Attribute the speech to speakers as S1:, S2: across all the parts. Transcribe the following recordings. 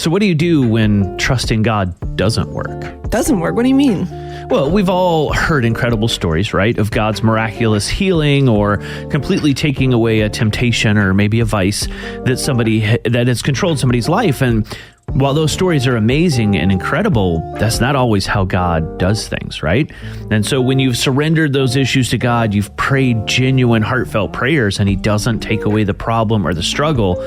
S1: So what do you do when trusting God doesn't work?
S2: Doesn't work? What do you mean?
S1: Well, we've all heard incredible stories, right, of God's miraculous healing or completely taking away a temptation or maybe a vice that has controlled somebody's life. And while those stories are amazing and incredible, that's not always how God does things, right? And so when you've surrendered those issues to God, you've prayed genuine, heartfelt prayers, and he doesn't take away the problem or the struggle,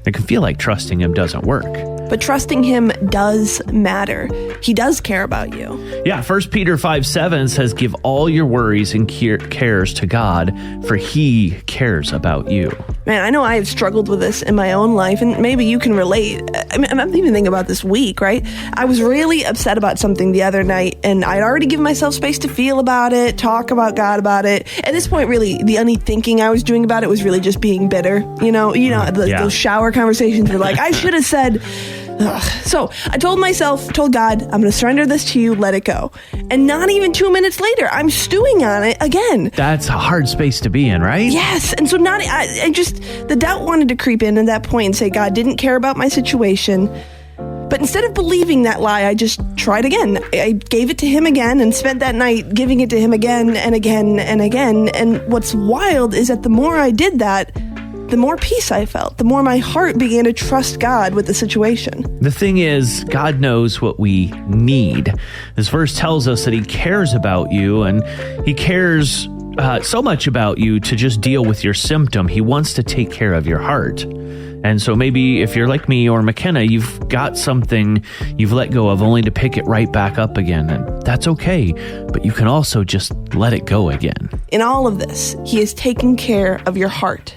S1: it can feel like trusting him doesn't work.
S2: But trusting him does matter. He does care about you.
S1: Yeah, 1 Peter 5:7 says, give all your worries and cares to God, for he cares about you.
S2: Man, I know I have struggled with this in my own life, and maybe you can relate. I mean, I'm even thinking about this week, right? I was really upset about something the other night, and I'd already given myself space to feel about it, talk about God about it. At this point, really, the only thinking I was doing about it was really just being bitter. Those shower conversations were like, I should have said... Ugh. So I told God, I'm going to surrender this to you, let it go. And not even 2 minutes later, I'm stewing on it again.
S1: That's a hard space to be in, right?
S2: Yes. And so the doubt wanted to creep in at that point and say God didn't care about my situation. But instead of believing that lie, I just tried again. I gave it to him again and spent that night giving it to him again and again and again. And what's wild is that the more I did that, the more peace I felt, the more my heart began to trust God with the situation.
S1: The thing is, God knows what we need. This verse tells us that he cares about you, and he cares so much about you to just deal with your symptom. He wants to take care of your heart. And so maybe if you're like me or McKenna, you've got something you've let go of only to pick it right back up again. And that's okay, but you can also just let it go again.
S2: In all of this, he is taking care of your heart.